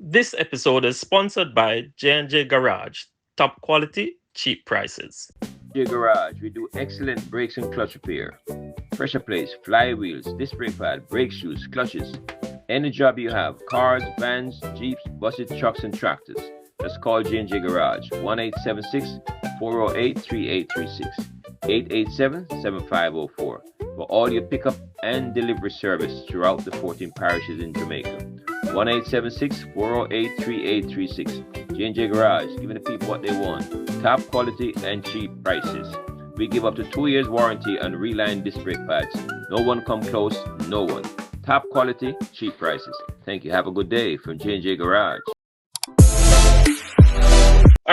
This episode is sponsored by J&J Garage. Top quality, cheap prices. J Garage, we do excellent brakes and clutch repair. Pressure plates, flywheels, disc brake pad, brake shoes, clutches. Any job you have, cars, vans, jeeps, buses, trucks, and tractors. Just call J&J Garage, 1-876-408-3836, 887-7504 for all your pickup and delivery service throughout the 14 parishes in Jamaica. 1-876-408-3836. J&J Garage, giving the people what they want. Top quality and cheap prices. We give up to 2 years warranty on reline disc brake pads. No one come close, no one. Top quality, cheap prices. Thank you. Have a good day from J&J Garage. All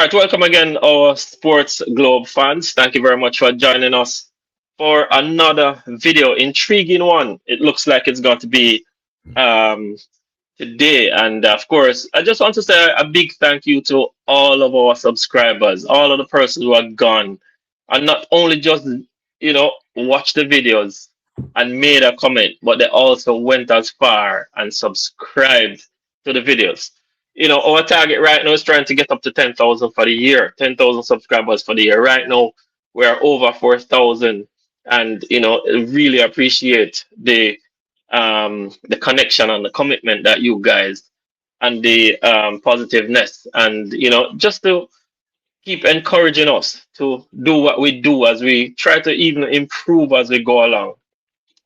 right, welcome again, our Sports Globe fans. Thank you very much for joining us for another video. Intriguing one. It looks like it's going to be um, today. And of course, I just want to say a big thank you to all of our subscribers, all of the persons who have gone and not only just, watch the videos and made a comment, but they also went as far and subscribed to the videos. Our target right now is trying to get up to 10,000 for the year, 10,000 subscribers for the year. Right now, we're over 4,000, and really appreciate the connection and the commitment that you guys and the positiveness, and just to keep encouraging us to do what we do as we try to even improve as we go along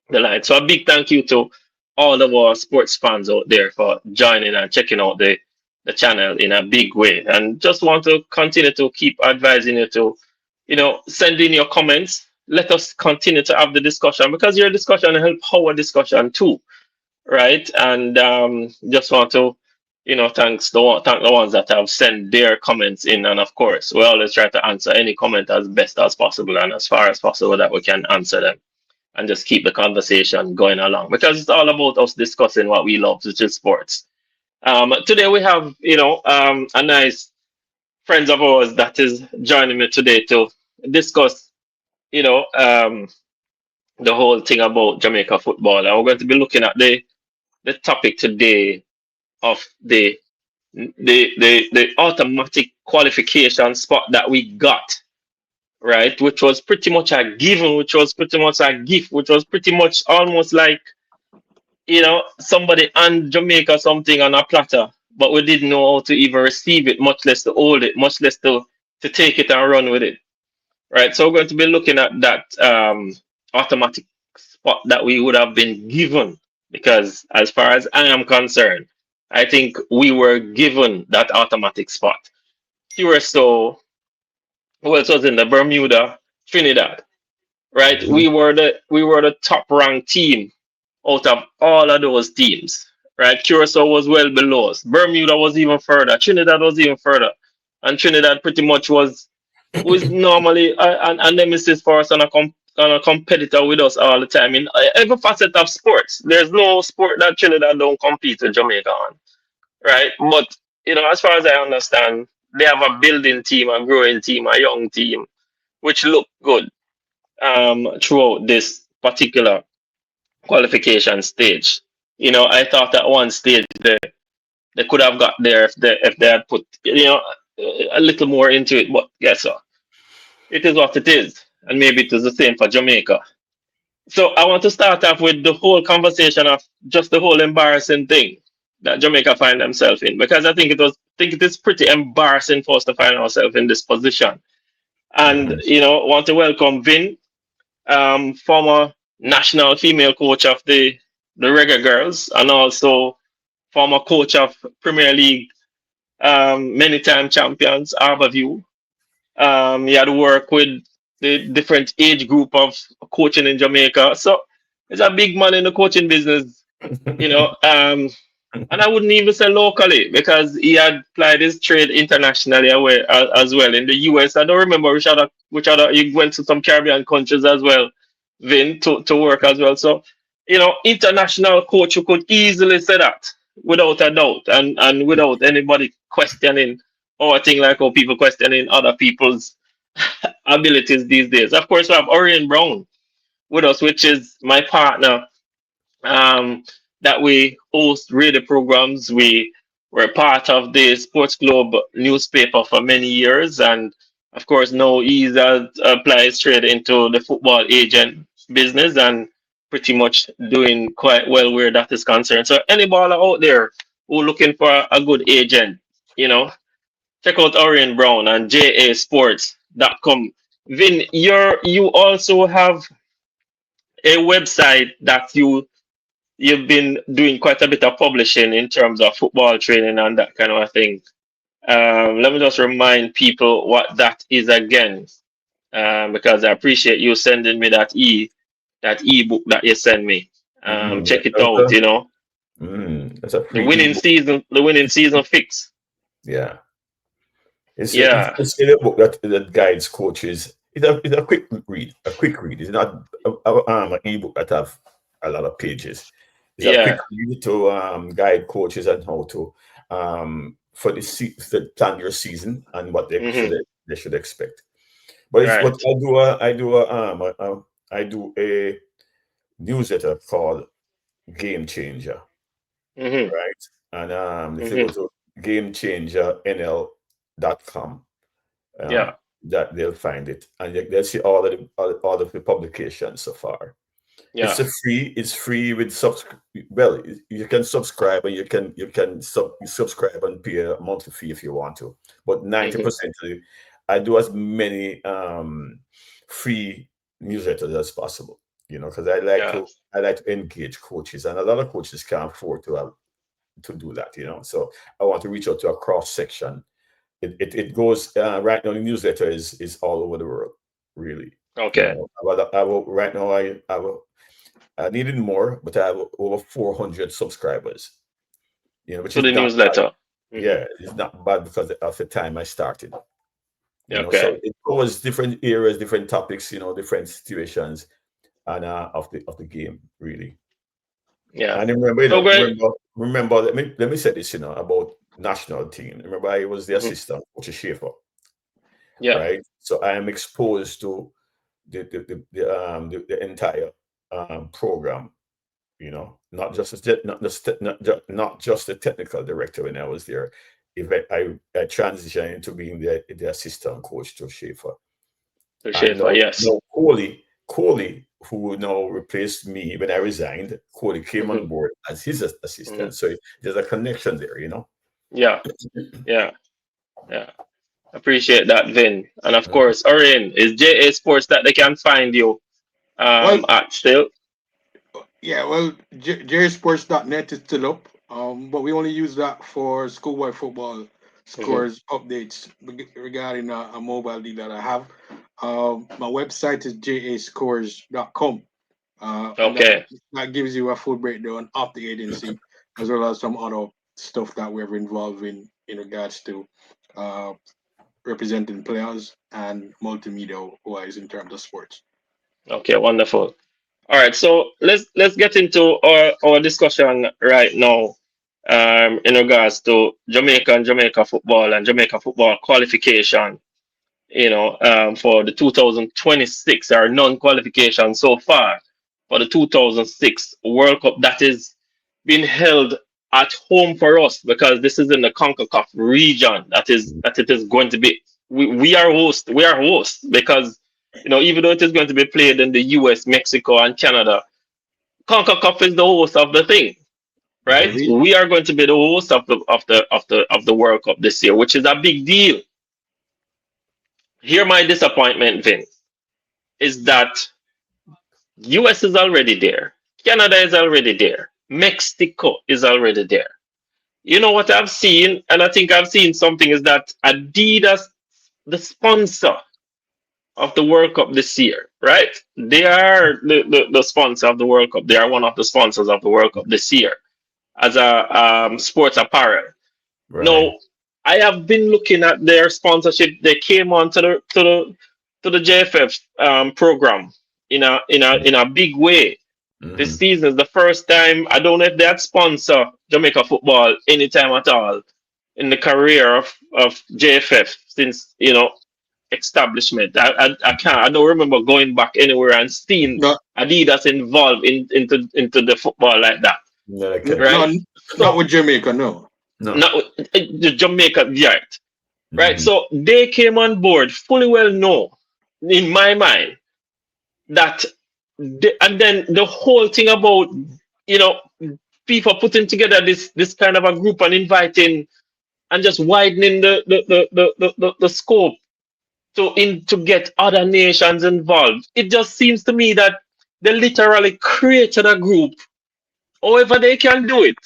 the line. So a big thank you to all of our sports fans out there for joining and checking out the channel in a big way. And just want to continue to keep advising you to, send in your comments. Let us continue to have the discussion, because your discussion help our discussion too, right? And just want to, thank the ones that have sent their comments in. And of course, we always try to answer any comment as best as possible and as far as possible that we can answer them, and just keep the conversation going along, because it's all about us discussing what we love, which is sports. Today we have, a nice friends of ours that is joining me today to discuss, you know, um, the whole thing about Jamaica football. And we're going to be looking at the topic today of the automatic qualification spot that we got, right? Which was pretty much a given, which was pretty much a gift, which was pretty much almost like, somebody and Jamaica something on a platter, but we didn't know how to even receive it, much less to hold it, much less to take it and run with it, right? So we're going to be looking at that automatic spot that we would have been given, because as far as I am concerned, I think we were given that automatic spot. So, who else was in the Bermuda, Trinidad, right? Mm-hmm. We were the top ranked team out of all of those teams, right? Curacao was well below us. Bermuda was even further. Trinidad was even further, and Trinidad pretty much was normally a nemesis for us, and a competitor with us all the time in every facet of sports. There's no sport that Trinidad don't compete with Jamaica on, right? But as far as I understand, they have a building team, a growing team, a young team, which look good throughout this particular qualification stage. I thought at one stage they could have got there if they had put a little more into it. But guess what? It is what it is, and maybe it is the same for Jamaica. So I want to start off with the whole conversation of just the whole embarrassing thing that Jamaica find themselves in, because I think it is pretty embarrassing for us to find ourselves in this position. And want to welcome Vin, former national female coach of the Reggae girls, and also former coach of Premier League, many time champions, Harborview. He had worked with the different age group of coaching in Jamaica. So he's a big man in the coaching business, you know. And I wouldn't even say locally, because he had applied his trade internationally away, as well in the US. I don't remember which other he went to some Caribbean countries as well, Vin, to work as well. So, international coach who could easily say that without a doubt, and without anybody questioning, or a thing like how people questioning other people's abilities these days. Of course, we have Orion Brown with us, which is my partner, um, that we host radio programs. We were part of the Sportsglobe newspaper for many years, and of course now he's applied straight into the football agent business and pretty much doing quite well where that is concerned. So any baller out there who looking for a good agent, you know, check out Orion Brown and jasports.com. Vin, you also have a website that you've been doing quite a bit of publishing in terms of football training and that kind of a thing. Let me just remind people what that is again, because I appreciate you sending me that ebook that you send me. Check it That's out. that's a The free winning ebook. season, the winning season fix. Yeah. Yeah, It's a book that guides coaches. It's a quick read. A quick read. It's not an ebook that have a lot of pages. It's a quick yeah, read to guide coaches on how to for to plan your season and what hmm they should expect. But it's what right, I do a newsletter called Game Changer, hmm right? And if you hmm go to gamechangernl.com, yeah, that they'll find it, and they'll see all of the publications so far. yeah, It's free with well, you can subscribe, and you subscribe and pay a monthly fee if you want to. But hmm 90% of it, I do as many free newsletters as possible. Because yeah, I like to engage coaches, and a lot of coaches can't afford to do that. So I want to reach out to a cross section. It goes right now. The newsletter is all over the world, really. okay. I will right now. I needed more, but I have over 400 subscribers. Which To is the not bad. newsletter. hmm Yeah, it's not bad because of the time I started. So Okay, it covers different areas, different topics, different situations, and of the game, really. yeah. And remember, So great. remember. Let me say this, about national team. Remember, I was the hmm assistant coach Schaefer, Yeah, right? So I am exposed to the entire program. Not just the technical director when I was there. If I transitioned into being the assistant coach to Schaefer, to and Schaefer, yes. no Coley, who now replaced me when I resigned, Coley came hmm on board as his hmm assistant. So there's a connection there. Yeah, yeah, yeah. Appreciate that, Vin. And of Mhm. course, Orin is JA Sports that they can find you Well, at still. yeah, well, jerrysports.net is still up, but we only use that for schoolboy football hmm scores updates regarding a mobile deal that I have. My website is jascores.com, and Okay, that gives you a full breakdown of the agency as well as some other stuff that we're involved in regards to uh, representing players and multimedia wise in terms of sports. okay, wonderful. All right, so let's get into our discussion right now in regards to Jamaica football and Jamaica football qualification. For the 2026 or non-qualification so far for the 2006 World Cup that is being held at home for us because this is in the CONCACAF region that it is going to be. We are host because even though it is going to be played in the US, Mexico, and Canada, CONCACAF is the host of the thing, right? Mhm. We are going to be the host of the World Cup this year, which is a big deal. Here, my disappointment, Vin, is that US is already there, Canada is already there, Mexico is already there. You know what I've seen, and I think I've seen something is that Adidas, the sponsor of the World Cup this year, right? They are the sponsor of the World Cup. They are one of the sponsors of the World Cup this year as a sports apparel. Right. Now, I have been looking at their sponsorship. They came on to the JFF program in a big way. This Hmm. season is the first time. I don't know if they had sponsor Jamaica football anytime at all in the career of JFF since establishment. I can't. I don't remember going back anywhere and seeing No, Adidas involved into the football like that, Yeah, no, right? not So with Jamaica, no. No. Not the Jamaica Giant, right? Mhm. So they came on board fully well know, in my mind, that and then the whole thing about you know FIFA putting together this kind of a group and inviting and just widening the scope to get other nations involved. It just seems to me that they literally created a group, however they can do it,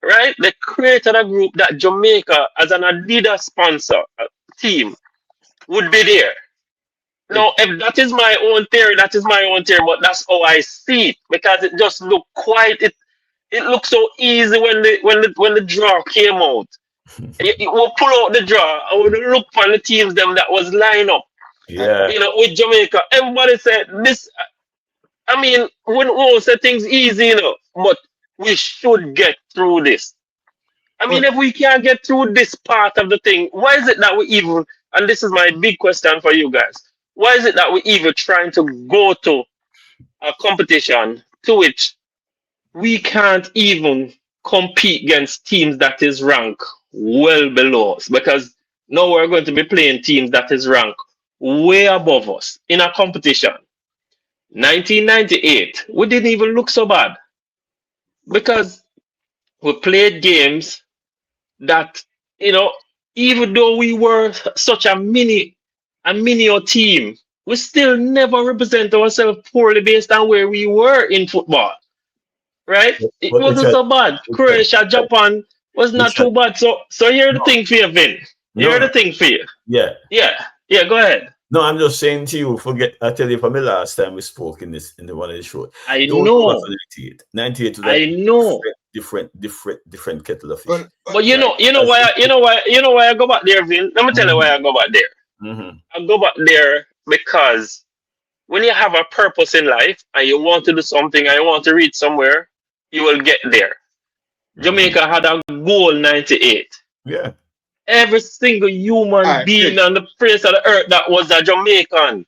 right? They created a group that Jamaica, as an Adidas sponsor team, would be there. It, Now, if that is my own theory, that is my own theory, but that's how I see it because it just looked quite it looked so easy when the draw came out. You will pull out the draw. I would look for the teams them that was line up. I, Yeah. With Jamaica, everybody said this. I mean, we won't say things easy, but we should get through this. I mean, but if we can't get through this part of the thing, why is it that we even? And this is my big question for you guys. Why is it that we even trying to go to a competition to which we can't even compete against teams that is ranked well below us? Because now we're going to be playing teams that is ranked way above us in a competition. 1998, we didn't even look so bad because we played games that, you know, even though we were such a mini team, we still never represent ourselves poorly based on where we were in football, right? It But wasn't so bad. Croatia, Japan was not Richard, too bad. So here's the no, thing for you, Vin. Here's no, the thing for you. yeah. Yeah, yeah, go ahead. No, I'm just saying to you, forget, I tell you from the last time we spoke in the one of the show. I Don't go back know, to 98. 98 was a I know. different kettle of fish. but But you Right. know, you know As why, you know why, you know why I go back there, Vin. Let me tell you why I go back there. Mhm. I go back there because when you have a purpose in life and you want to do something and you want to reach somewhere, you will get there. Mhm. Jamaica had a goal 98. Yeah. Every single all human right, being Rich. on the face of the earth that was a Jamaican.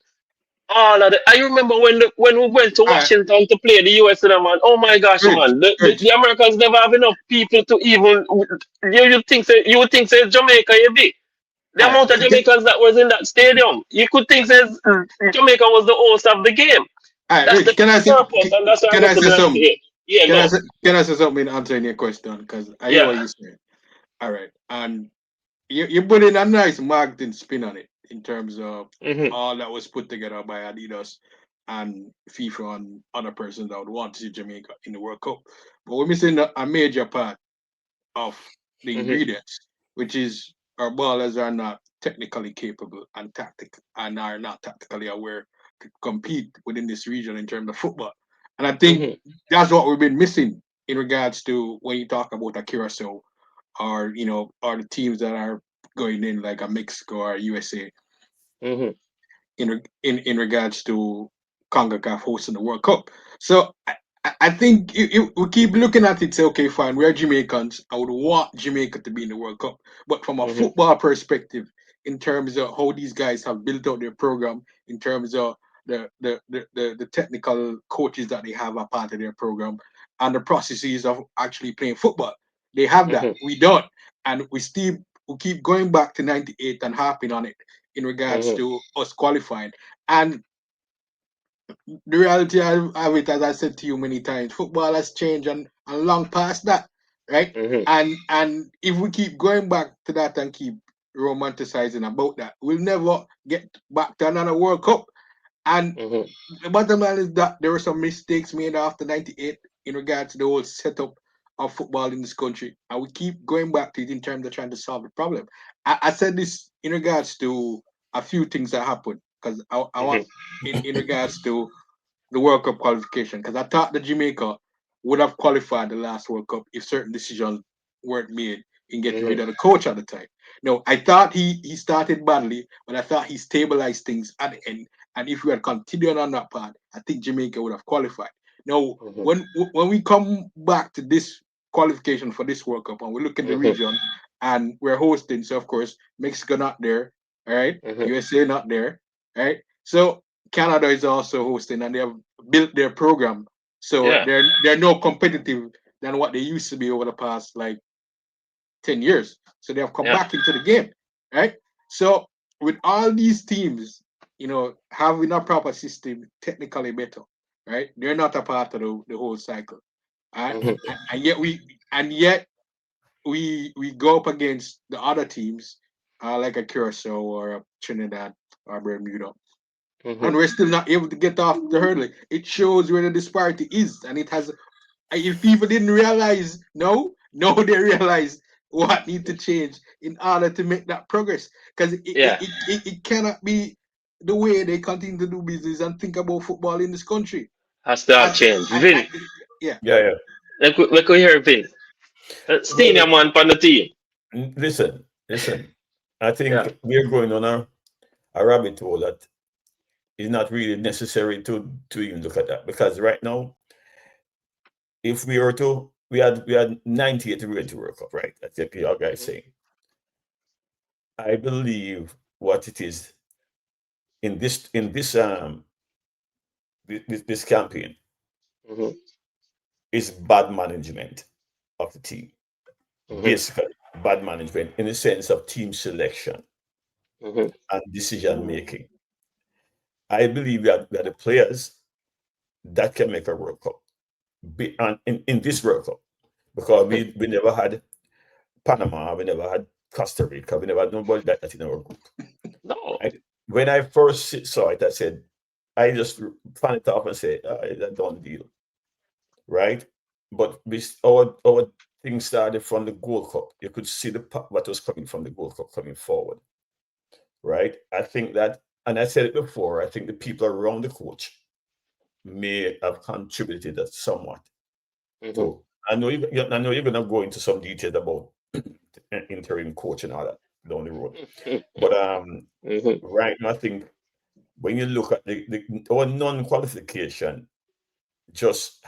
All of the, I remember when we went to All right, Washington to play the US and man, oh my gosh, Rich. man, the Rich. Americans never have enough people to even you would think say Jamaica you be. The All right, amount of Jamaicans that was in that stadium, you could think says Jamaica was the host of the game. all right, That's the Rich. Can I say? purpose, and that's why I Can go I to say the something? 98. Yeah, go. Can I say something answering your question? Because I hear Yeah. what you're saying. All right, and you put in a nice marketing spin on it in terms of Mhm. all that was put together by Adidas and FIFA and other persons that would want to see Jamaica in the World Cup. But we're missing a major part of the Mhm. ingredients, which is our ballers are not technically capable and are not tactically aware to compete within this region in terms of football. And I think Mhm. that's what we've been missing in regards to when you talk about a Curacao or or the teams that are going in like a Mexico or USA Mhm. in regards to CONCACAF hosting the World Cup. So I think we keep looking at it. Say, okay, fine, we're Jamaicans. I would want Jamaica to be in the World Cup, but from a Mhm. football perspective, in terms of how these guys have built out their program, in terms of the technical coaches that they have a part of their program, and the processes of actually playing football, they have that. Mhm. We don't, and we keep going back to '98 and harping on it in regards Mhm. to us qualifying. And the reality of it, as I said to you many times, football has changed and long past that, right? Mhm. And if we keep going back to that and keep romanticizing about that, we'll never get back to another World Cup. And Mhm. the bottom line is that there were some mistakes made after '98 in regards to the whole setup of football in this country, and we keep going back to it in terms of trying to solve the problem. I said this in regards to a few things that happened because I want Mhm. in regards to the World Cup qualification because I thought that Jamaica would have qualified the last World Cup if certain decisions weren't made in getting rid Mhm. of the coach at the time. No, I thought he started badly, but I thought he stabilized things at the end. And if we had continued on that path, I think Jamaica would have qualified. Now, Mhm. when we come back to this qualification for this World Cup and we look at the Mhm. region and we're hosting, so of course Mexico not there, all right, Mhm. USA not there, right? So Canada is also hosting and they have built their program. So Yeah. they're no competitive than what they used to be over the past like 10 years. So they have come back into the game, right? So with all these teams, having a proper system technically better, right? They're not a part of the whole cycle. Right? Mm-hmm. And yet we go up against the other teams, like a Curacao or a Trinidad or Bermuda, and we're still not able to get off the hurdle. It shows where the disparity is, and it has. If people didn't realize, no, they realize what need to change in order to make that progress. Because it cannot be the way they continue to do business and think about football in this country. Has to have changed. Vin, Yeah. Let me hear Vin. Senior man on the team. Listen. I think we're going on a rabbit hole that is not really necessary to even look at that, because right now, if we were to, we had 98 to to World Cup, right? That's what your guys saying. I believe what it is in this this campaign is bad management of the team. Basically, bad management in the sense of team selection and decision making. I believe that the players that can make a World Cup in this World Cup, because we never had Panama, we never had Costa Rica, we never had nobody like that in our group. No. When I first saw it, I said, I just found it off and say, it's a done deal, right? But our thing started from the Gold Cup. You could see what was coming from the Gold Cup coming forward, right? I think that, and I said it before, I think the people around the coach may have contributed that somewhat. So I know you're going to go into some details about interim coach and all that down the road. But right now, I think when you look at our non-qualification, just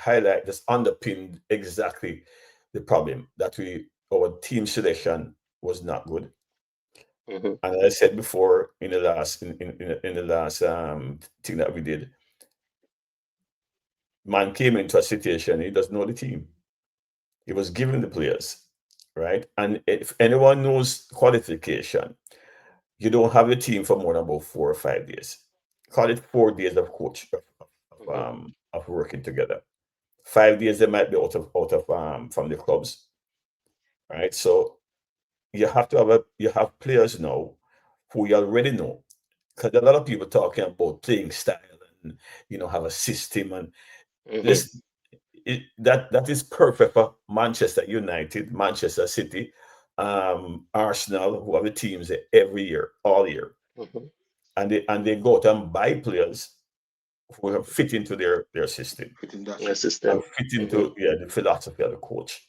underpinned exactly the problem that our team selection was not good. And as I said before in the last thing that we did, man came into a situation, he doesn't know the team. He was given the players, right? And if anyone knows qualification, you don't have the team for more than about 4 or 5 days. Call it 4 days of coach of working together. 5 days they might be out of from the clubs, right? So you have to have players now who you already know, because a lot of people talking about playing style and have a system, and this that is perfect for Manchester United, Manchester City, Arsenal, who have the teams every year, all year, and they go out and buy players who fit into their system, Fit in that system, fit into the philosophy of the coach.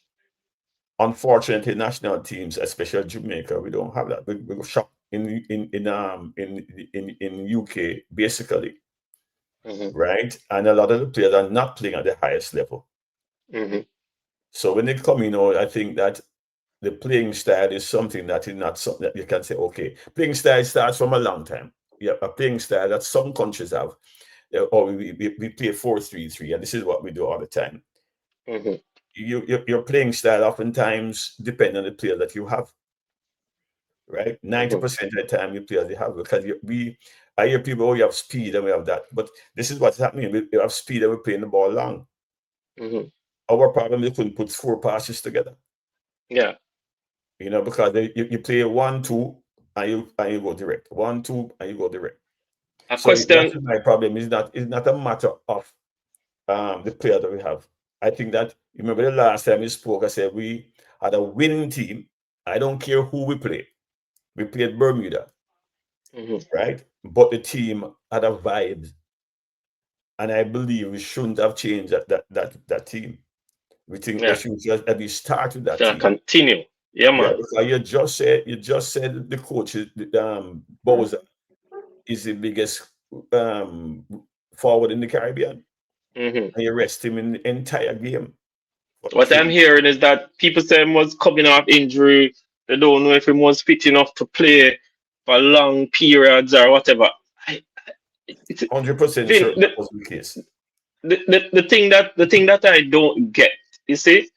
Unfortunately, national teams, especially Jamaica, we don't have that. We go shop in UK basically, right? And a lot of the players are not playing at the highest level. So when they come, I think that the playing style is something that is not something that you can say, okay, playing style starts from a long time. Yeah, a playing style that some countries have, or we play 4-3-3, and this is what we do all the time. Your playing style oftentimes depends on the player that you have, right? 90% of the time you players they have, because I hear people, oh, you have speed and we have that, but this is what's happening. We have speed and we're playing the ball long. Our problem is we couldn't put 4 passes together. Yeah. Because you play 1-2 and you go direct. 1-2 and you go direct. That's my problem. It's not a matter of the player that we have. I think that, you remember the last time we spoke, I said we had a winning team. I don't care who we play. We played Bermuda, right? But the team had a vibe, and I believe we shouldn't have changed that team. We think we should just at least start with that team. Continue. Yeah, man. Yeah, you just said the coach, Bowser, is the biggest forward in the Caribbean. And you rest him in the entire game. What I'm hearing is that people say he was coming off injury. They don't know if he was fit enough to play for long periods or whatever. 100% sure that was the case. The thing that I don't get, you see,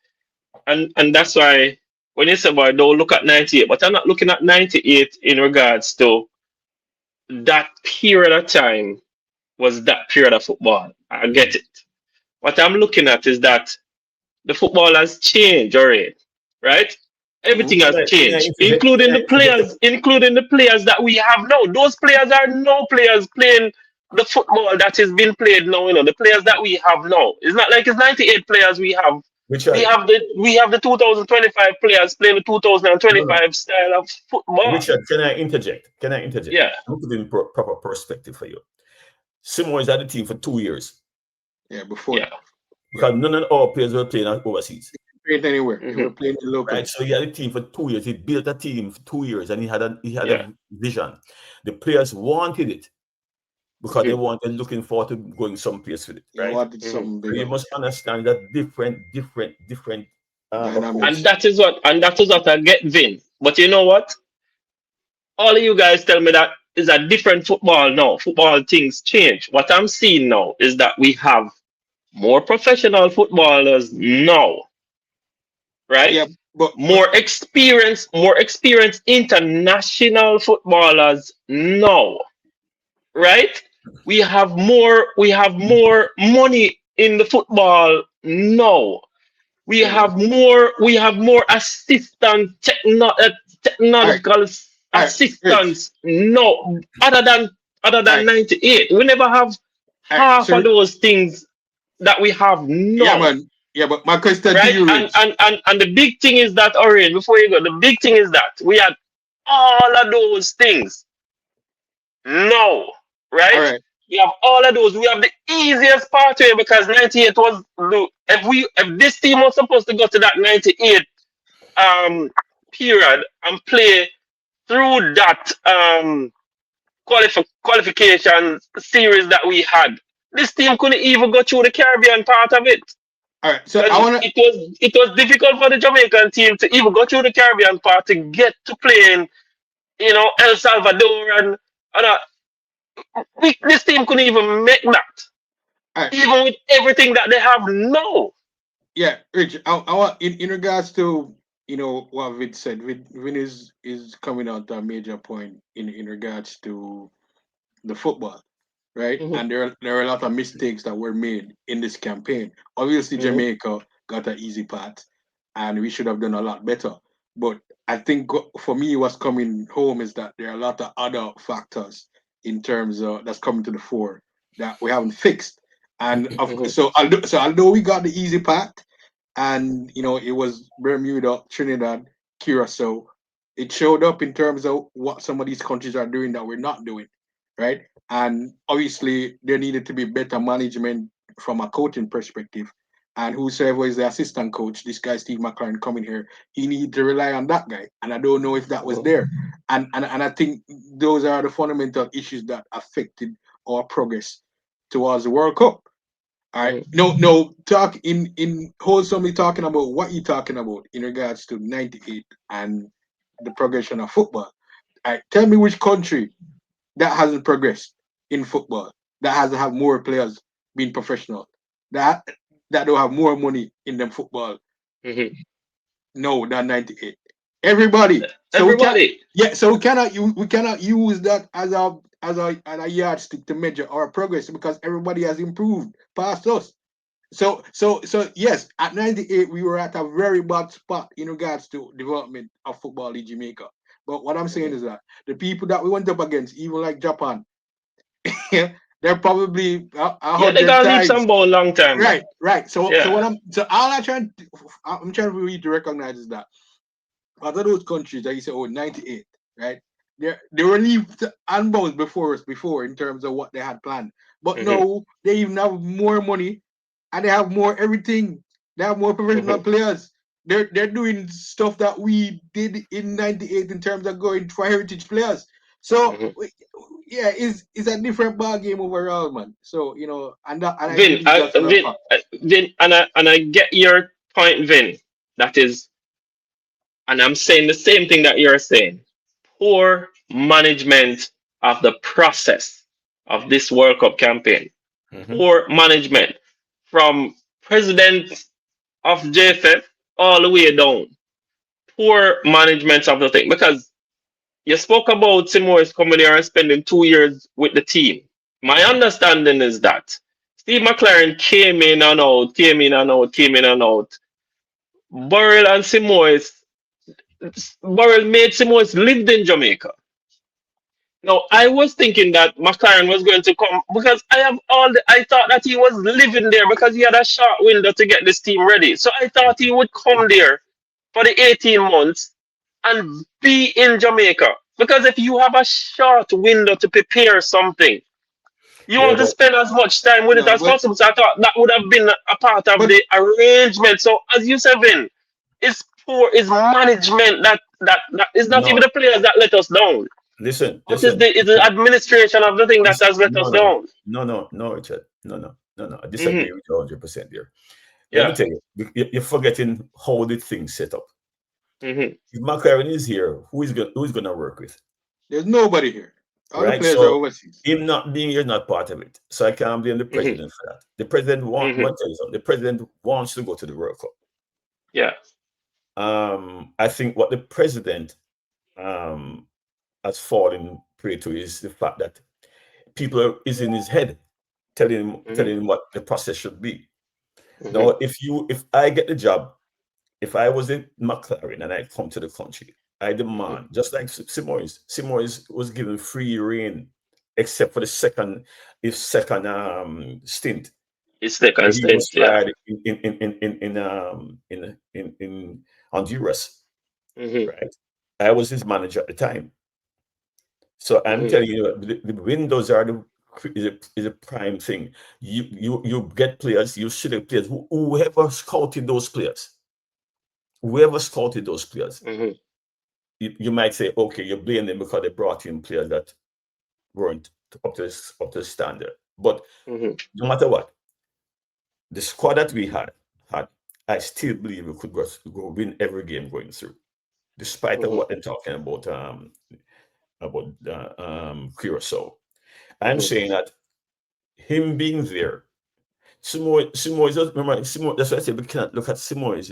and that's why when you say, boy, don't look at 98, but I'm not looking at 98 in regards to that period of time was that period of football. I get it. What I'm looking at is that the football has changed already, right? Mhm. Everything has Can I changed, interject? Can I interject? including the players that we have now. Those players are no players playing the football that is being played now. The players that we have now. It's not like it's 98 players we have. Richard, We have the 2025 players playing the no, no. 2025 style of football. Richard, can I interject? Can I interject? Yeah, I'm putting proper perspective for you. Simo is at the team for 2 years Yeah, before yeah. that. because none of our players were playing overseas. Playing anywhere. They Hmm. were playing locally. Right, so he had a team for 2 years. He built a team for 2 years, and he had Yeah. a vision. The players wanted it because they Hmm. wanted looking forward to going someplace with it. They Right, wanted Hmm. something so you bigger. must understand that different approach. And that is what I get, Vin. But you know what? All of you guys tell me that is a different football now. Football things change. What I'm seeing now is that we have more professional footballers now, right? Yeah, but More experienced international footballers now, right? We have more money in the football now. yeah. We have more All right, technological all right, Rich. assistance no other All than right, 98. We never have all right. half of So those things that we have yeah, now, man. Yeah, but my question to right? you, Rich. And the big thing is that, Orion, before you go, the big thing is that we had all of those things no, All right? right, We have all of those. We have the easiest pathway because 98 was if this team was supposed to go to that 98 um period and play through that qualification series that we had, this team couldn't even go through the Caribbean part of it. all right. So Because I wanna. it was difficult for the Jamaican team to even go through the Caribbean part to get to playing, El Salvador and this team couldn't even make that, All right, even with everything that they have now. yeah, Rich. I want in regards to what Vid said. Vin is coming out to a major point in regards to the football, right? Hmm. And there are a lot of mistakes that were made in this campaign. Obviously, Hmm. Jamaica got an easy part, and we should have done a lot better. But I think for me, what's coming home is that there are a lot of other factors in terms of that's coming to the fore that we haven't fixed. And Hmm. although we got the easy part, and it was Bermuda, Trinidad, Curacao, it showed up in terms of what some of these countries are doing that we're not doing, right? And obviously, there needed to be better management from a coaching perspective. And whosoever is the assistant coach, this guy Steve McLaren coming here, he needed to rely on that guy. And I don't know if that was there. And I think those are the fundamental issues that affected our progress towards the World Cup. All right. Hmm. No. Talk in wholesomely talking about what you're talking about in regards to '98 and the progression of football. All right. Tell me which country that hasn't progressed in football, that hasn't have more players being professional, that that don't have more money in them football. Hmm. No, than '98. Everybody. So we can't. Everybody. Yeah. So we cannot use that as a yardstick to measure our progress because everybody has improved past us. So yes, at '98 we were at a very bad spot in regards to development of football in Jamaica. But what I'm saying Hmm. is that the people that we went up against, even like Japan, they're probably a Yeah, they hundred got leaps times and bounds long time back. right. So Yeah. what I'm trying to really to recognize is that other those countries that you say, oh, '98, right? They were leaps and bounds before us before in terms of what they had planned. But Hmm. no, they even have more money and they have more everything. They have more professional Hmm. players. They're doing stuff that we did in '98 in terms of going for heritage players. So Hmm. yeah, it's a different ball game overall, man. So and I believe that's another fact. Vin, and I get your point, Vin. That is, and I'm saying the same thing that you're saying. Poor management of the process of this World Cup campaign. Mhm. Poor management from president of JFF all the way down. poor management of the thing because you spoke about Simoes coming here and spending 2 years with the team. My understanding is that Steve McLaren came in and out, came in and out, came in and out. Burrell and Simoes, Burrell made Simoes lived in Jamaica. Now I was thinking that McLaren was going to come because I thought that he was living there because he had a short window to get this team ready. So I thought he would come there for the 18 months and be in Jamaica. Because if you have a short window to prepare something, you Yeah, want to but spend as much time with it No, as possible. So I thought that would have been a part of but the arrangement. So as you said, Vin, it's poor, it's management that is not even no, the players that let us down. listen, But it's listen. the administration of the thing that has let No, us no, down. no, Richard. No. I Hmm. disagree with you 100% there. Let me Yeah. tell you, you're forgetting how the thing's set up. Hmm. If McLaren is here, who's gonna work with? there's nobody here. All the Right? players are So overseas. him not being here is not part of it. So I can't blame the Hmm. president for that. The president Hmm. want to tell you something. The president wants to go to the World Cup. Yeah. I think what the president um has fallen prey to is the fact that is in his head Hmm. telling him what the process should be. Now, Hmm. if I get the job, if I was in McLaren and I come to the country, I Hmm. demand, just like Simoes. Simoes was given free reign, except for his second stint, It's the where he was constant. Yeah. fired in Honduras, Hmm. right? I was his manager at the time. So I'm Hmm. telling you, the windows are is a prime thing. You get players, you select players. Whoever scouted those players, Hmm. you might say, okay, you blame them because they brought in players that weren't up to the standard. But Hmm. no matter what, the squad that we had, I still believe we could go win every game going through, despite of Hmm. what they're talking about Curacao. I'm Hmm. saying that him being there, Simoes, remember, Simoes, that's why I say we cannot look at Simoes,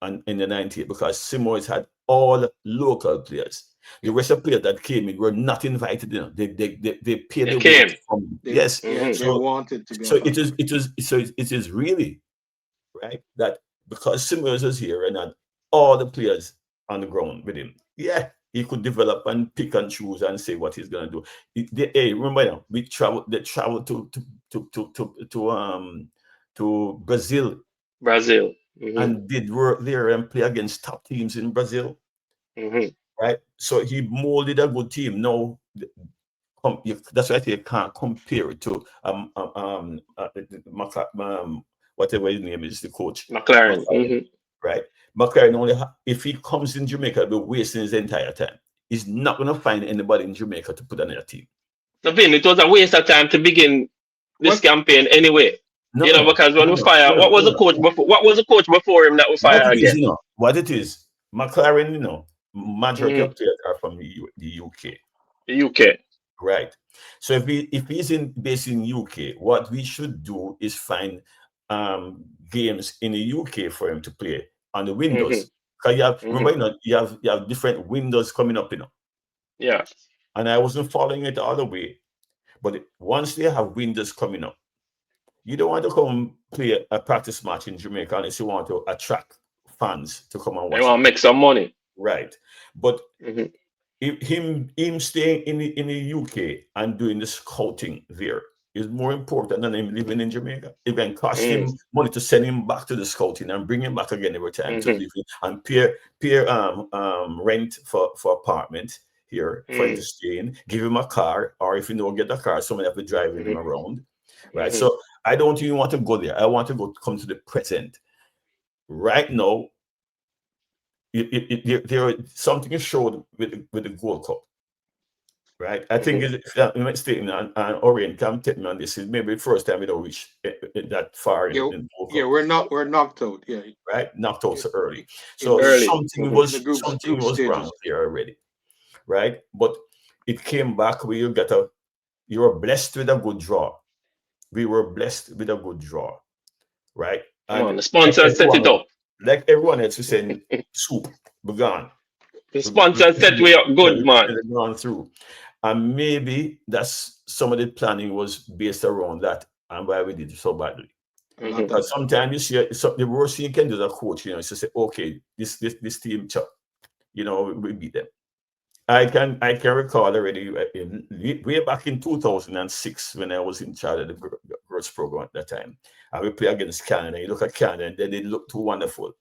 and in the 90s, because Simoes had all local players. The rest of the players that came in were not invited, they paid They their way to came. come. They Yes. Hmm. they So wanted to be a so part of it. it is really right that because Simoes was here and had all the players on the ground with him, yeah, he could develop and pick and choose and say what he's gonna do. Hey, remember now, they traveled to Brazil Brazil. Hmm. and did work there and play against top teams in Brazil, Hmm. right? So he molded a good team. No, that's why I say you can't compare it to whatever his name is, the coach, McLaren. McLaren, right? McLaren if he comes in Jamaica, he'll be wasting his entire time. He's not going to find anybody in Jamaica to put on their team. So, Vin, it was a waste of time to begin this What campaign anyway. No, no, Because when no, we no, fire, no, no, no, no. what was the coach before him that we What fire it is, again? what it is, McLaren, majority Hmm. of players are from the UK. The UK. Right. So if he's based in UK, what we should do is find games in the UK for him to play on the Hmm. windows. Because Hmm. you have different windows coming up, Yeah. And I wasn't following it all the way. But once they have windows coming up, you don't want to come play a practice match in Jamaica unless you want to attract fans to come and They watch want the to game. make some money. Right. But Hmm. him staying in the UK and doing the scouting there is more important than him living in Jamaica. It can cost Hmm. him money to send him back to the scouting and bring him back again every time to Hmm. live in and pay rent for apartment here for him Hmm. to stay in, give him a car, or if you don't get a car, somebody have to driving him Hmm. around. Right. Hmm. So I don't even want to go there. I want to come to the present. Right now, there something is showed with the Gold Cup. Right, I think Hmm. I'm mistaken, and Orient can take me on this. It's maybe the first time we don't reach that far yeah in World yeah Cup, we're knocked out. Yeah, right? Knocked out so early, in so groups Early. Hmm. in the something group was wrong stages. there already, right? But it came back where you were blessed with a good draw. We were blessed with a good draw, right? Come on, And the sponsor set it everyone up. like everyone else is saying, soup, be gone. The sponsor set way up good, man. Gone through. And maybe that's some of the planning was based around that and why we did it so badly. Because sometimes you see the worst thing you can do as a coach, is to say, okay, this team, we beat them. I can recall already way back in 2006 when I was in charge of the girls program at that time. And we play against Canada. You look at Canada and then they look too wonderful.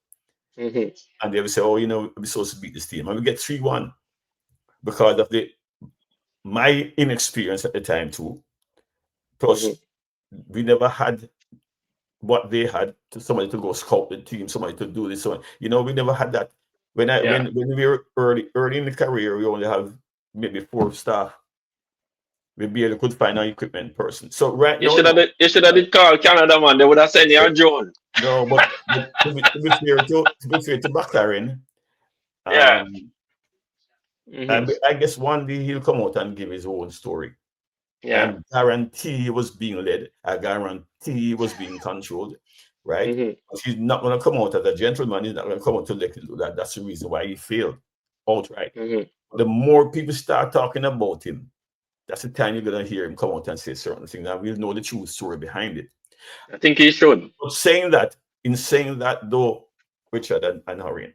And they would say, oh, we're supposed to beat this team. And we get 3-1 because of my inexperience at the time too. Plus, we never had what they had, to somebody to go scout the team, somebody to do this. So, we never had that. When we were early in the career, we only have maybe 4 staff. We barely could find an equipment person. So right you now, you should have called Canada, man. They would have sent you a drone. No, but to be fair to McLaren, I guess one day he'll come out and give his own story. Yeah. I guarantee he was being led. I guarantee he was being controlled. Right? But he's not going to come out as a gentleman. He's not going to come out to let you do that. That's the reason why he failed outright. The more people start talking about him, that's the time you're going to hear him come out and say certain things. And we'll know the true story behind it. I think he should. But in saying that though, Richard and Horian,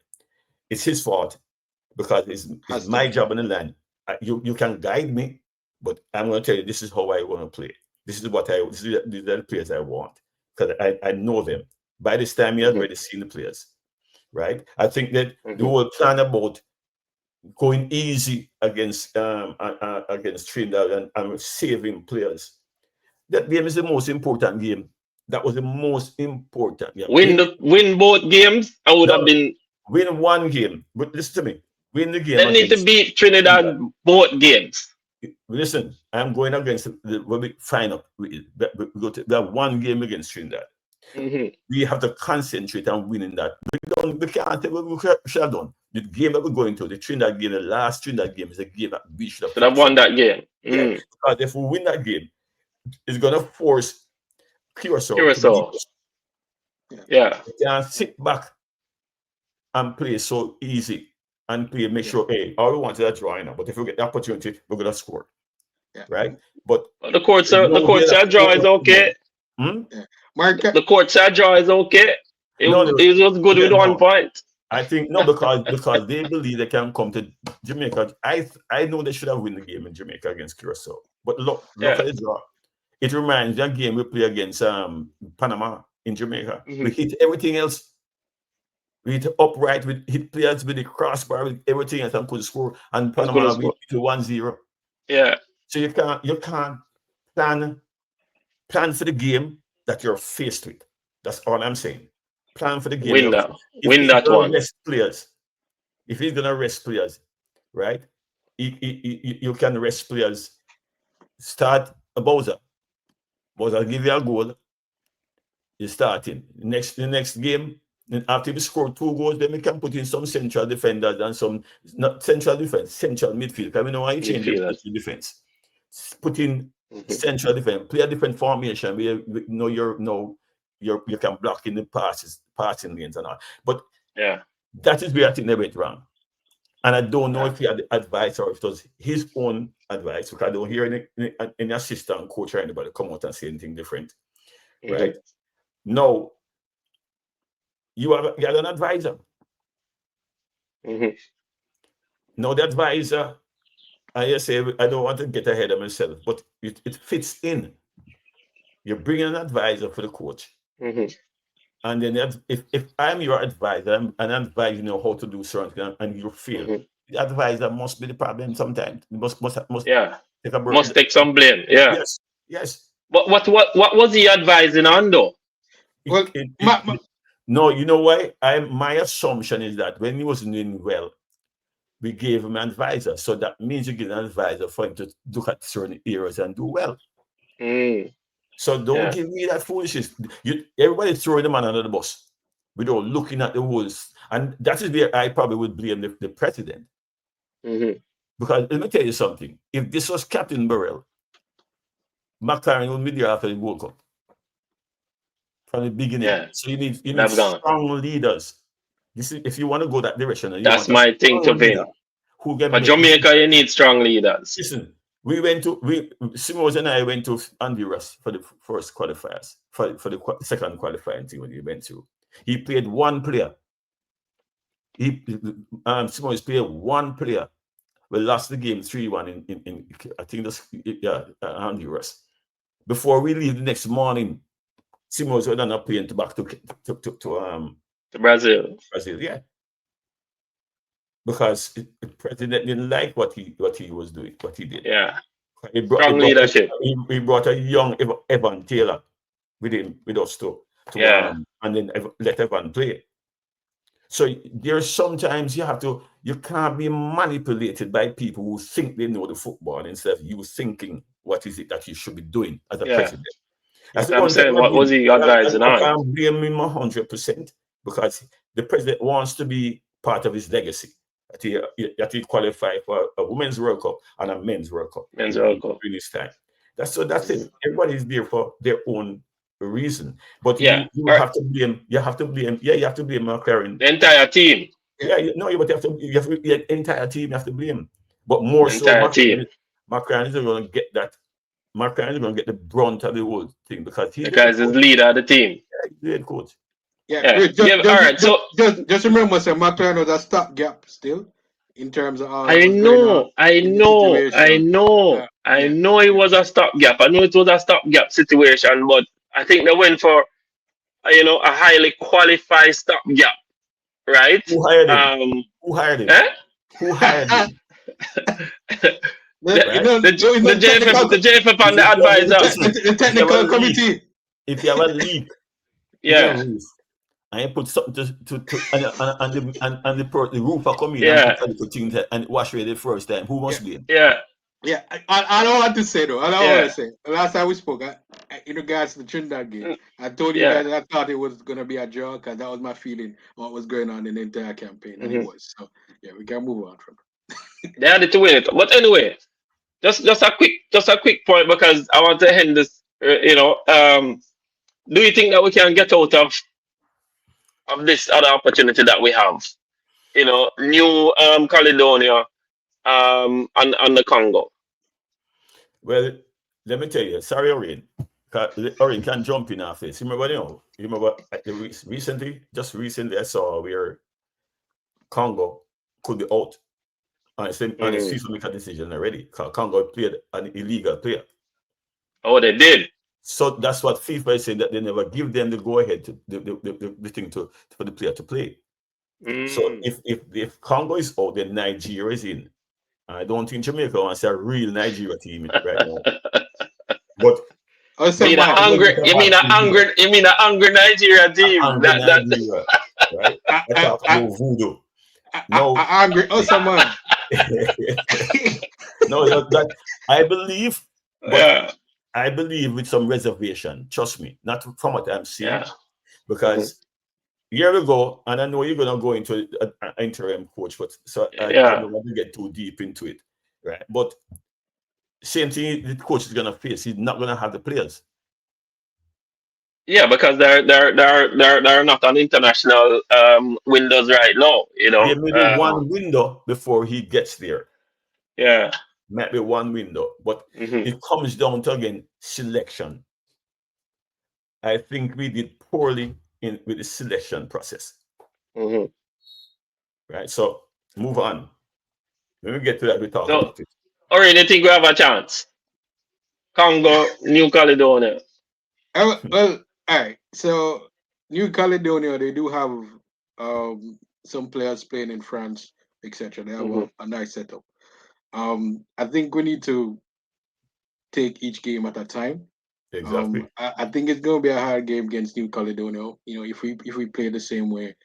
it's his fault because it's my job in the land. You can guide me, but I'm going to tell you, this is how I want to play. These are the players I want. Because I know them. By this time, you have already seen the players, right? I think that the whole plan about going easy against Trinidad and saving players, that game is the most important game. That was the most important game. Win both games, I would have been... Win one game. But listen to me. Win the game. They need to beat Trinidad both games. Listen, I'm going against the final. We have one game against Trinidad. We have to concentrate on winning that. We can't tell what we should have done. The game that we're going to, the Trinidad game, the last Trinidad game is a game that we should have won that game. Yeah, because if we win that game, it's going to force Curacao. Yeah. They can't sit back and play so easy. And play, make sure, hey, all we want is a draw now. But if we get the opportunity, we're gonna score. Right? But the court said draw is okay. The court said draw is okay. It was good with 1 point. I think because they believe they can come to Jamaica. I know they should have won the game in Jamaica against Curacao. But look at the draw. It reminds me of a game we play against Panama in Jamaica. We hit everything else. We hit upright, we hit players with the crossbar, with everything else, and could score. And Panama we hit to 1-0. Yeah. So you can't plan for the game that you're faced with. That's all I'm saying. Plan for the game. Win that one. Rest players. If he's gonna rest players, right? You can rest players. Start a Bowser. Bowser give you a goal. You start in the next game. And after we score 2 goals, then we can put in some central defenders and some not central defense, central midfield. Because we know why you change the defense. Put in central defense, play a different formation where you can block in the passing lanes and all. But that is where I think they went wrong. And I don't know if he had the advice or if it was his own advice, because I don't hear any assistant coach or anybody come out and say anything different. Right? No. You have an advisor. No, the advisor, I say, I don't want to get ahead of myself, but it fits in. You're bringing an advisor for the coach. And then if I'm your advisor and I'm advising you how to do certain and you fail, the advisor must be the problem sometimes. Must take some blame. Yeah. Yes. But what was he advising on though? Well, no, you know why? My assumption is that when he was doing well, we gave him an advisor. So that means you give an advisor for him to look at certain areas and do well. So don't give me that foolishness. Everybody's throwing the man under the bus without looking at the rules. And that is where I probably would blame the president. Because let me tell you something. If this was Captain Burrell, McLaren would be there after the World Cup. From the beginning. So you need strong leaders. This is if you want to go that direction and you That's want a my thing to strong leader win. who can For make decisions. Jamaica, you need strong leaders. Listen, we Simons and I went to Honduras for the first qualifiers for the second qualifying team when he went to. He played one player. He Simons played one player. We lost the game 3-1 in I think that's Honduras. Before we leave the next morning, Simons went on a plane to back To Brazil. Brazil. Yeah, because the president didn't like what he was doing, what he did. Yeah. He Strong leadership. brought a young Evan Taylor with him with us to Yeah. and then let Evan play. So there's sometimes you can't be manipulated by people who think they know the football instead of you thinking what is it that you should be doing as a Yeah. president. That's the I'm one thing saying, what was he advising I on? can't blame him 100% because the president wants to be part of his legacy. That he qualified for a women's World Cup and a men's World Cup Men's World Cup. during this time. That's it. Everybody's there for their own reason. But Yeah. you have to blame. You have to blame. Yeah, you have to blame McLaren. The entire team. Yeah, but you have to the entire team. You have to blame. But more The so, entire team. McLaren is going to get that. McLaren is going to get the brunt of the whole thing because he's Because he's leader of the team. he's the head coach. Yeah. All right. So just remember, sir, McLaren was a stopgap still in terms of all I that was going on know in the situation. I Yeah. know it was a stopgap. I know it was a stopgap situation, but I think they went for a highly qualified stopgap, right? Who hired him? Who hired him? Eh? Who hired him? The JFF and the advisor. The technical committee. If you have a leak, Yeah. and you put something to the roof are coming Yeah. and put things and wash away the first time. Who must blame? Yeah. Yeah, I don't want to say though. I don't Yeah. want to say. Last time we spoke, in regards to the Trinidad game, I told you Yeah. guys I thought it was going to be a draw because that was my feeling what was going on in the entire campaign, and it was. So yeah, we can move on from it. They had it to win it. But anyway, just a quick point because I want to end this. Do you think that we can get out of this other opportunity that we have? New Caledonia, and the Congo. Well, let me tell you. Sorry, Orion. Orion can jump in after this. You remember recently I saw where Congo could be out. And the FIFA make a decision already. Congo played an illegal player. Oh, they did. So that's what FIFA is saying, that they never give them the go ahead to the thing for the player to play. So if Congo is out, then Nigeria is in. I don't think Jamaica wants a real Nigeria team right now. But you mean a hungry Nigeria team? Nigeria, right? I talk about voodoo. No, angry. Oh, someone. No, that I believe. Yeah. I believe with some reservation. Trust me, not from what I'm seeing, because year ago, and I know you're gonna go into an interim coach, but I don't want to get too deep into it, right? But same thing the coach is gonna face. He's not gonna have the players. Yeah, because they're not on international windows right now. There may be one window before he gets there. Yeah, might be one window, but it comes down to again selection. I think we did poorly with the selection process. Right, so move on. When we get to that, we talk about it. Or do you think we have a chance? Congo, New Caledonia. Well, all right. So New Caledonia, they do have some players playing in France, etc. They have a nice setup. I think we need to take each game at a time. Exactly. I think it's going to be a hard game against New Caledonia. If we play the same way,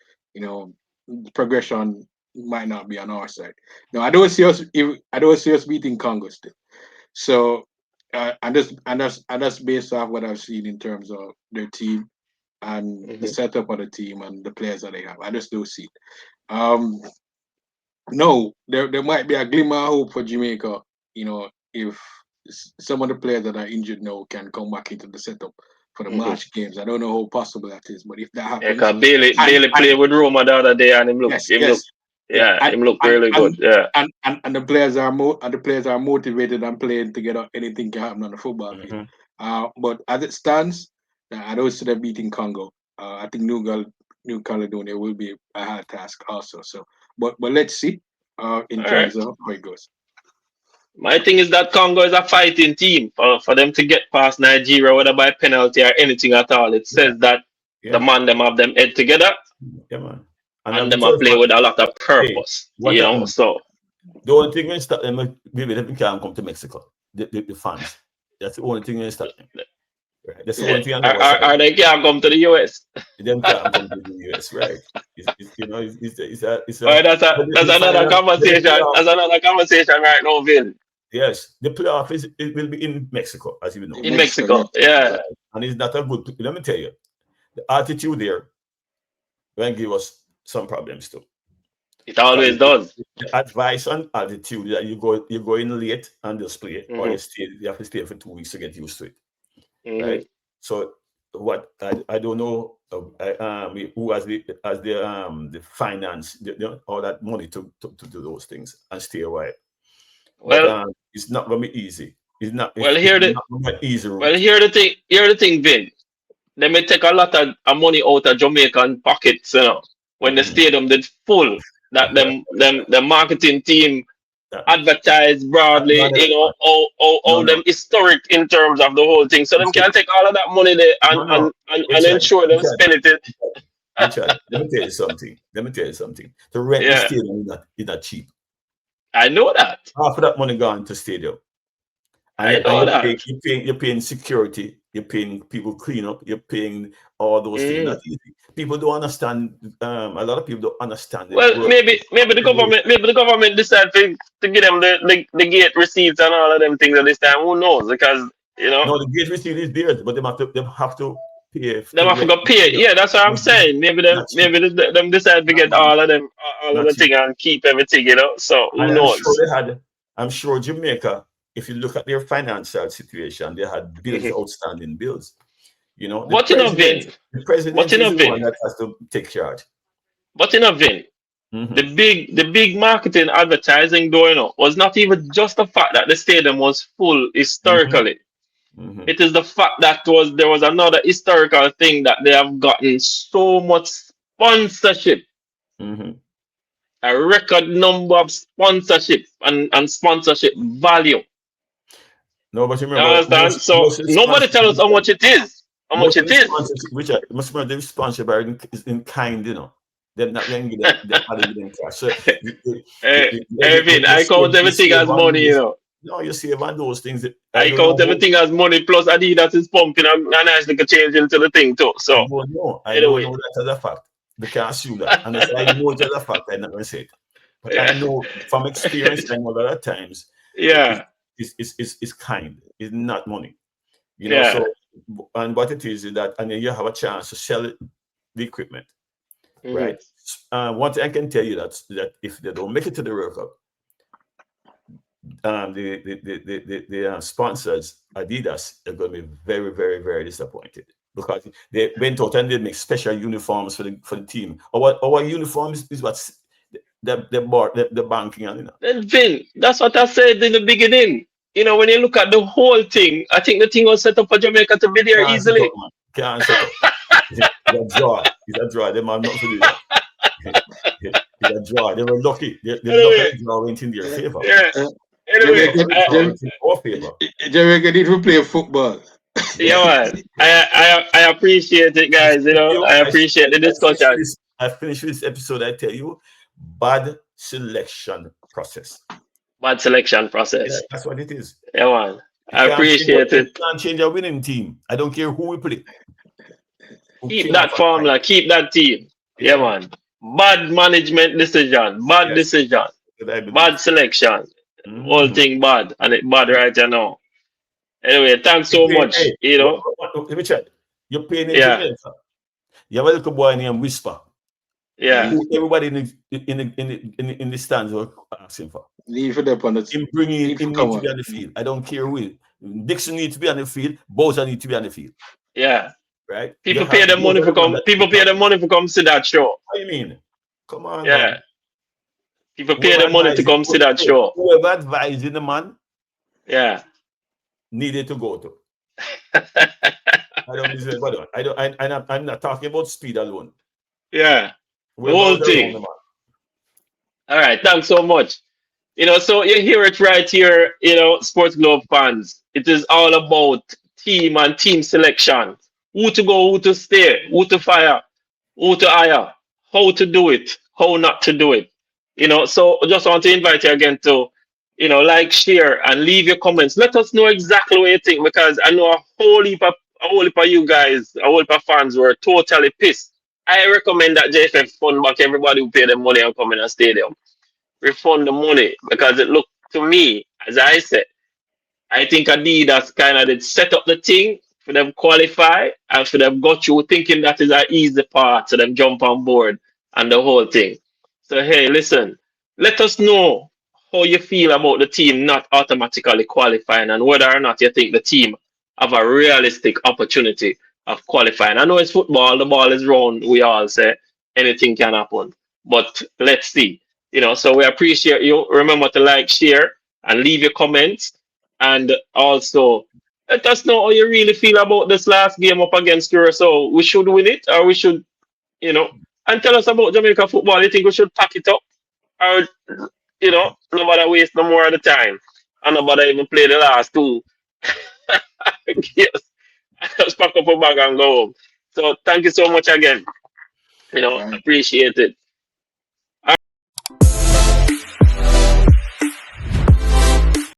progression might not be on our side. No, I don't see us beating Congo still. So, and that's based off what I've seen in terms of their team and the setup of the team and the players that they have. I just don't see it. No, there might be a glimmer of hope for Jamaica. If some of the players that are injured now can come back into the setup for the March games. I don't know how possible that is, but if that happens, because Bailey played with Roma the other day, and him look really good. And the players are motivated and playing together. Anything can happen on the football field. But as it stands, I don't see them beating Congo. I think New Caledonia will be a hard task also. So, but let's see in terms of how it goes. My thing is that Congo is a fighting team. For them to get past Nigeria, whether by penalty or anything at all, it says that the man them have them head together. Yeah, man. And them play with a lot of purpose. So the only thing we stop them, maybe they can't come to Mexico. The fans. That's the only thing we stop them. Right. That's the only thing I know. Or they can't come to the US. They can't come to the US, right? It's that's another conversation. That's another conversation right now, Vin. Yes, the playoff it will be in Mexico, as you know. In Mexico, yeah. And it's not a good. Let me tell you, the altitude there will give us some problems too. It always does. The advice on altitude that you go in late and just play, or you have to stay for 2 weeks to get used to it. Right. So what I don't know who has the finance, all that money to do those things and stay away. Well, it's not going to be easy. It's not. Well, here the thing, Vin. They may take a lot of money out of Jamaican pockets, when the stadium did full. That the marketing team advertise broadly, all them historic in terms of the whole thing. So them can take all of that money there and ensure them spend it. Richard, let me tell you something. To rent the stadium is not cheap. I know that. Half of that money gone to stadium. You're paying security. You're paying people clean up. You're paying all those things. Not easy. People don't understand. A lot of people don't understand. Well, maybe the government decide to give them the gate receipts and all of them things at this time. Who knows? Because no, the gate receipt is theirs, but they have to pay. They have to go pay. Yeah, that's what I'm saying. Maybe them decide to get all of the thing and keep everything. So who knows? I'm sure Jamaica. If you look at their financial situation, they had bills, outstanding bills. The president is the one that has to take charge. But Vin, the big marketing advertising though, was not even just the fact that the stadium was full historically. It is the fact that there was another historical thing that they have gotten so much sponsorship. A record number of sponsorship and sponsorship value. No, but you remember, so nobody tell us how much it is. Richard, most of the sponsorship is in kind, They're not going to get them cash. So, Vin, I count everything as money, No, you see, one of those things. I count everything as money plus Adidas is pumping and actually can change into the thing too. So I don't know that as a fact. They can't assume that. And if I know it as a fact, I'm not going to say it. But I know from experience, I know that at times. Yeah. It's kind. It's not money. So and what it is that, and then you have a chance to sell the equipment. Right. One thing I can tell you that if they don't make it to the World Cup, the sponsors Adidas are going to be very, very, very disappointed because they went out and they make special uniforms for the team. Our uniforms is what's the banking and Vin, that's what I said in the beginning. When you look at the whole thing, I think the thing was set up for Jamaica to be there easily. Can't set up. It's a draw. They might not do that. It's a draw. They were lucky. The draw went in their favor. Yeah. Jamaica need to play football. Yeah, man. I appreciate it, guys. I appreciate the discussion. I finished this episode. I tell you, bad selection process. Bad selection process. Yeah, that's what it is. Yeah, man. I appreciate it. You can't change a winning team. I don't care who we play. Keep that formula. Keep that team. Yeah, man. Bad management decision. Bad decision. Bad selection. Whole thing bad. And it bad right now. Anyway, thanks so much. Richard, you're paying in You have a little boy named Whisper. Yeah. Everybody in the stands were asking for. Leave it up on the team. He needs to be on the field. I don't care who. Dixon needs to be on the field. Bowser needs to be on the field. Yeah. right? You People pay have the those money are for the ones come. that People pay the money for come see that show. what do you mean? Come on, Yeah. man. People pay the money to come see that show. Whoever advising the man Yeah. needed to go to. I don't listen, but I'm not talking about speed alone. Yeah. The Whoever whole was around thing. the man. All right. Thanks so much. So you hear it right here, Sports Globe fans. It is all about team and team selection. Who to go, who to stay, who to fire, who to hire, how to do it, how not to do it. So I just want to invite you again to, like, share, and leave your comments. Let us know exactly what you think, because I know a whole heap of you guys, a whole heap of fans were totally pissed. I recommend that JFF fund back everybody who pay them money and come in a stadium. Refund the money, because it looked to me, as I said, I think Adidas kind of did set up the thing for them qualify and for them got you thinking that is an easy part, so them jump on board and the whole thing. So hey, listen, let us know how you feel about the team not automatically qualifying, and whether or not you think the team have a realistic opportunity of qualifying. I know it's football, the ball is round, we all say anything can happen. But let's see. So we appreciate you. Remember to like, share, and leave your comments. And also, let us know how you really feel about this last game up against Curacao. We should win it, or we should, and tell us about Jamaica football. You think we should pack it up, or, nobody waste no more of the time, and nobody even play the last two games. Just pack up a bag and go home. So thank you so much again. Right. Appreciate it.